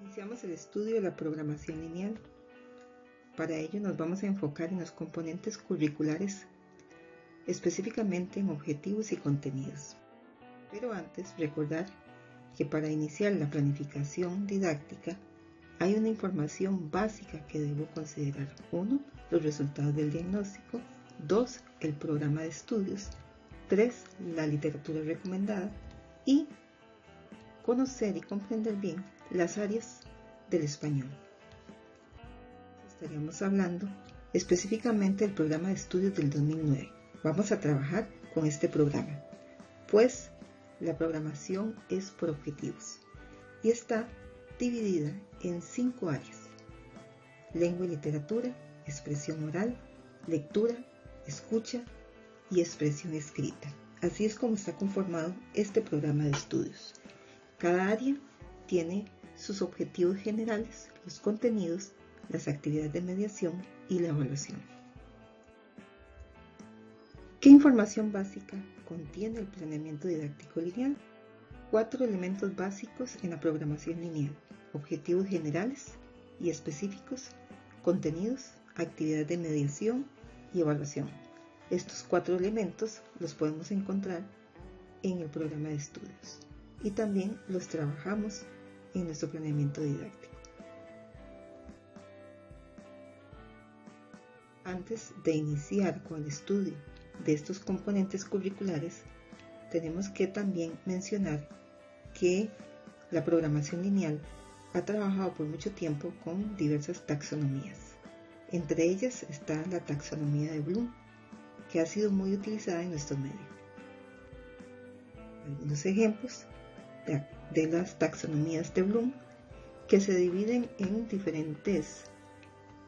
Iniciamos el estudio de la programación lineal. Para ello nos vamos a enfocar en los componentes curriculares, específicamente en objetivos y contenidos. Pero antes, recordar que para iniciar la planificación didáctica hay una información básica que debo considerar. 1. Los resultados del diagnóstico. 2. El programa de estudios. 3. La literatura recomendada. Y conocer y comprender bien las áreas del español. Estaríamos hablando específicamente del programa de estudios del 2009. Vamos a trabajar con este programa, pues la programación es por objetivos y está dividida en 5 áreas: lengua y literatura, expresión oral, lectura, escucha y expresión escrita. Así es como está conformado este programa de estudios. Cada área tiene sus objetivos generales, los contenidos, las actividades de mediación y la evaluación. ¿Qué información básica contiene el planeamiento didáctico lineal? 4 elementos básicos en la programación lineal: objetivos generales y específicos, contenidos, actividades de mediación y evaluación. Estos 4 elementos los podemos encontrar en el programa de estudios y también los trabajamos en nuestro planeamiento didáctico. Antes de iniciar con el estudio de estos componentes curriculares, tenemos que también mencionar que la programación lineal ha trabajado por mucho tiempo con diversas taxonomías. Entre ellas está la taxonomía de Bloom, que ha sido muy utilizada en nuestro medio. Algunos ejemplos de las taxonomías de Bloom, que se dividen en diferentes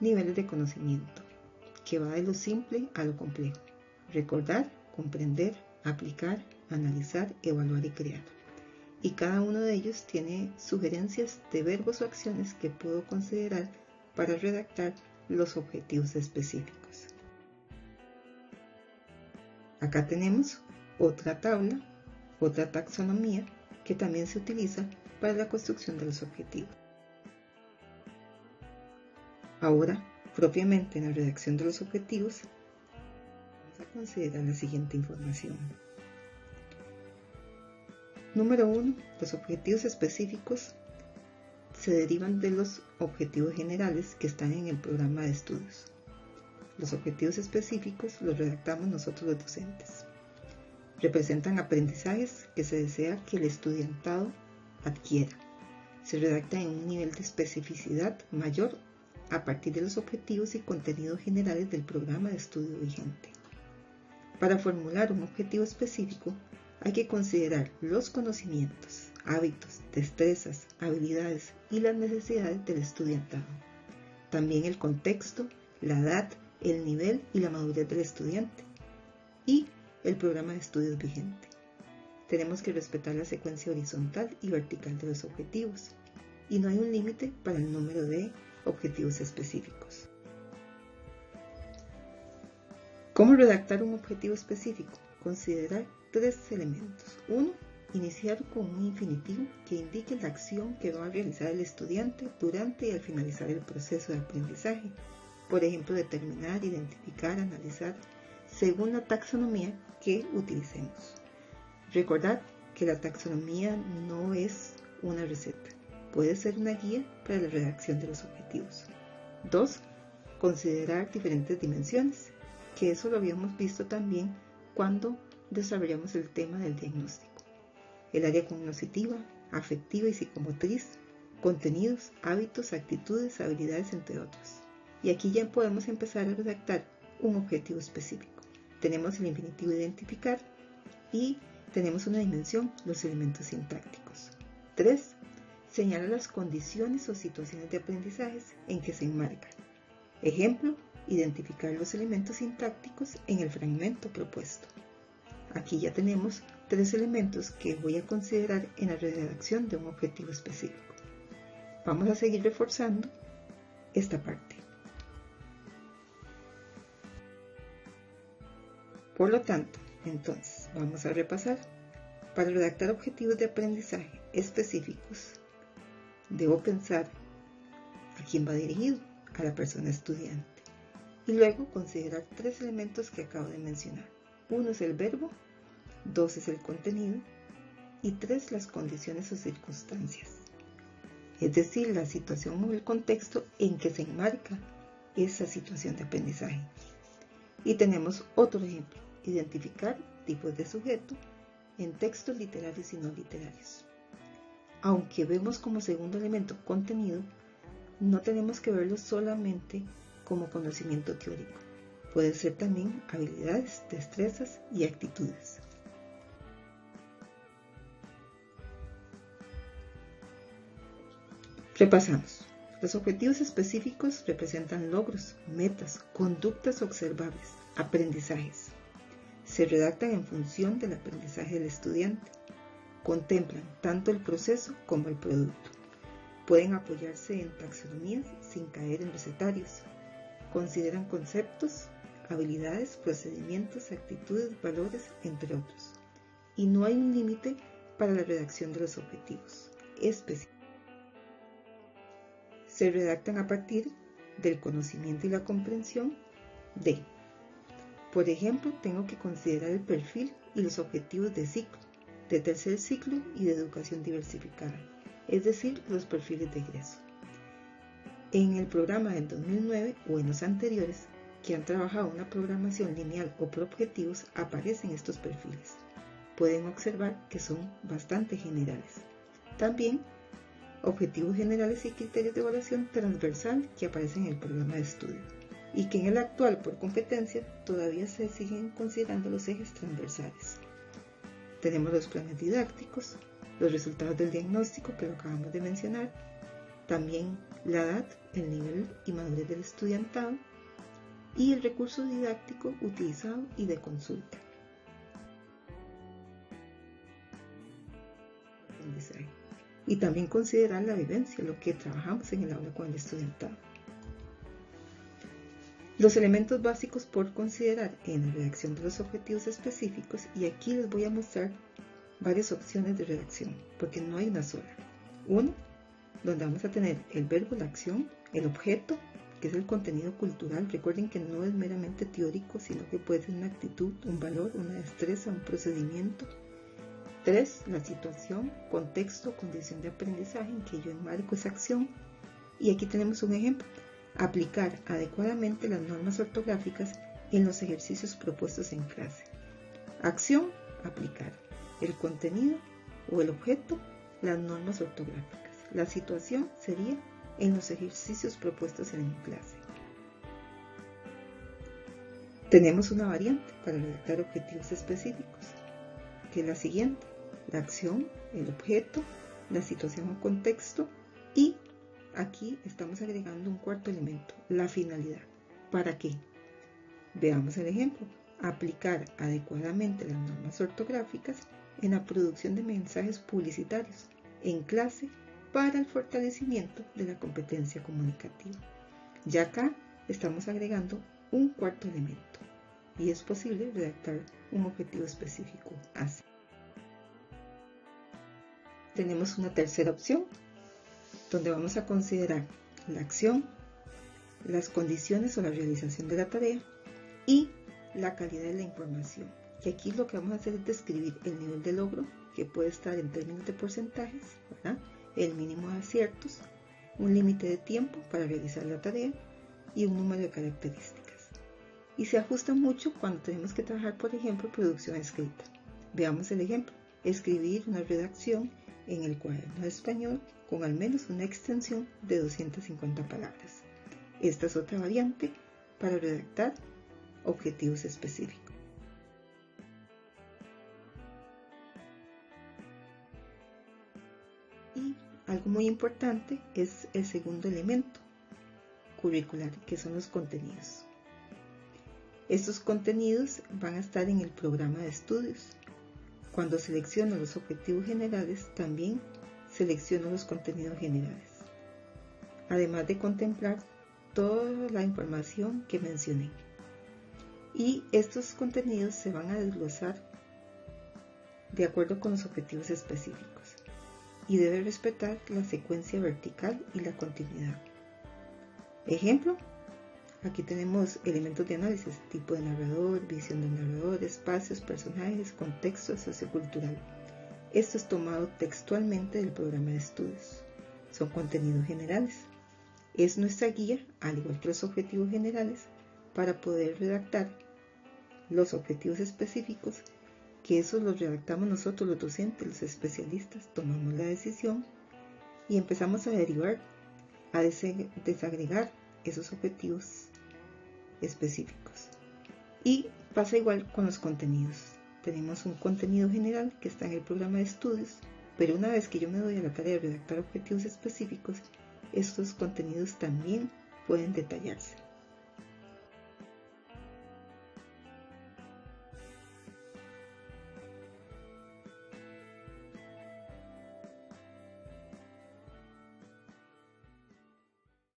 niveles de conocimiento, que va de lo simple a lo complejo: recordar, comprender, aplicar, analizar, evaluar y crear. Y cada uno de ellos tiene sugerencias de verbos o acciones que puedo considerar para redactar los objetivos específicos. Acá tenemos otra tabla, otra taxonomía que también se utiliza para la construcción de los objetivos. Ahora, propiamente en la redacción de los objetivos, vamos a considerar la siguiente información. Número 1. Los objetivos específicos se derivan de los objetivos generales que están en el programa de estudios. Los objetivos específicos los redactamos nosotros los docentes. Representan aprendizajes que se desea que el estudiantado adquiera. Se redacta en un nivel de especificidad mayor a partir de los objetivos y contenidos generales del programa de estudio vigente. Para formular un objetivo específico hay que considerar los conocimientos, hábitos, destrezas, habilidades y las necesidades del estudiantado. También el contexto, la edad, el nivel y la madurez del estudiante y el programa de estudios vigente. Tenemos que respetar la secuencia horizontal y vertical de los objetivos y no hay un límite para el número de objetivos específicos. ¿Cómo redactar un objetivo específico? Considerar 3 elementos. 1. Iniciar con un infinitivo que indique la acción que va a realizar el estudiante durante y al finalizar el proceso de aprendizaje. Por ejemplo, determinar, identificar, analizar, según la taxonomía que utilicemos. Recordad que la taxonomía no es una receta, puede ser una guía para la redacción de los objetivos. 2. Considerar diferentes dimensiones, que eso lo habíamos visto también cuando desarrollamos el tema del diagnóstico. El área cognitiva, afectiva y psicomotriz, contenidos, hábitos, actitudes, habilidades, entre otros. Y aquí ya podemos empezar a redactar un objetivo específico. Tenemos el infinitivo identificar y tenemos una dimensión, los elementos sintácticos. 3. Señala las condiciones o situaciones de aprendizajes en que se enmarcan. Ejemplo, identificar los elementos sintácticos en el fragmento propuesto. Aquí ya tenemos 3 elementos que voy a considerar en la redacción de un objetivo específico. Vamos a seguir reforzando esta parte. Por lo tanto, entonces, vamos a repasar. Para redactar objetivos de aprendizaje específicos, Debo pensar a quién va dirigido, a la persona estudiante. Y luego considerar 3 elementos que acabo de mencionar. 1 es el verbo, 2 es el contenido y 3 las condiciones o circunstancias. Es decir, la situación o el contexto en que se enmarca esa situación de aprendizaje. Y tenemos otro ejemplo, identificar tipos de sujeto en textos literarios y no literarios. Aunque vemos como segundo elemento contenido, no tenemos que verlo solamente como conocimiento teórico. Puede ser también habilidades, destrezas y actitudes. Repasamos. Los objetivos específicos representan logros, metas, conductas observables, aprendizajes. Se redactan en función del aprendizaje del estudiante. Contemplan tanto el proceso como el producto. Pueden apoyarse en taxonomías sin caer en recetarios. Consideran conceptos, habilidades, procedimientos, actitudes, valores, entre otros. Y no hay un límite para la redacción de los objetivos específicos. Se redactan a partir del conocimiento y la comprensión de, por ejemplo, tengo que considerar el perfil y los objetivos de ciclo, de tercer ciclo y de educación diversificada, es decir, los perfiles de egreso. En el programa del 2009 o en los anteriores, que han trabajado una programación lineal o por objetivos, aparecen estos perfiles. Pueden observar que son bastante generales. También objetivos generales y criterios de evaluación transversal que aparecen en el programa de estudio y que en el actual por competencia todavía se siguen considerando los ejes transversales. Tenemos los planes didácticos, los resultados del diagnóstico que lo acabamos de mencionar, también la edad, el nivel y madurez del estudiantado y el recurso didáctico utilizado y de consulta. Aprendizaje. Y también considerar la vivencia, lo que trabajamos en el aula con el estudiantado. Los elementos básicos por considerar en la redacción de los objetivos específicos, y aquí les voy a mostrar varias opciones de redacción, porque no hay una sola. Uno, donde vamos a tener el verbo, la acción, el objeto, que es el contenido cultural. Recuerden que no es meramente teórico, sino que puede ser una actitud, un valor, una destreza, un procedimiento. 3. La situación, contexto, condición de aprendizaje en que yo enmarco esa acción. Y aquí tenemos un ejemplo. Aplicar adecuadamente las normas ortográficas en los ejercicios propuestos en clase. Acción, aplicar. El contenido o el objeto, las normas ortográficas. La situación sería en los ejercicios propuestos en clase. Tenemos una variante para redactar objetivos específicos, que es la siguiente. La acción, el objeto, la situación o contexto y aquí estamos agregando un cuarto elemento, la finalidad. ¿Para qué? Veamos el ejemplo. Aplicar adecuadamente las normas ortográficas en la producción de mensajes publicitarios en clase para el fortalecimiento de la competencia comunicativa. Ya acá estamos agregando un cuarto elemento y es posible redactar un objetivo específico así. Tenemos una tercera opción, donde vamos a considerar la acción, las condiciones o la realización de la tarea y la calidad de la información. Que aquí lo que vamos a hacer es describir el nivel de logro, que puede estar en términos de porcentajes, ¿verdad? El mínimo de aciertos, un límite de tiempo para realizar la tarea y un número de características. Y se ajusta mucho cuando tenemos que trabajar, por ejemplo, producción escrita. Veamos el ejemplo. Escribir una redacción en el cuaderno de español con al menos una extensión de 250 palabras. Esta es otra variante para redactar objetivos específicos. Y algo muy importante es el segundo elemento curricular, que son los contenidos. Estos contenidos van a estar en el programa de estudios. Cuando selecciono los objetivos generales, también selecciono los contenidos generales, además de contemplar toda la información que mencioné. Y estos contenidos se van a desglosar de acuerdo con los objetivos específicos. y debe respetar la secuencia vertical y la continuidad. Ejemplo, aquí tenemos elementos de análisis, tipo de narrador, visión del narrador, espacios, personajes, contexto sociocultural. Esto es tomado textualmente del programa de estudios. Son contenidos generales. Es nuestra guía, al igual que los objetivos generales, para poder redactar los objetivos específicos, que esos los redactamos nosotros los docentes, los especialistas, tomamos la decisión y empezamos a derivar, a desagregar esos objetivos específicos. Y pasa igual con los contenidos. Tenemos un contenido general que está en el programa de estudios, pero una vez que yo me doy a la tarea de redactar objetivos específicos, estos contenidos también pueden detallarse.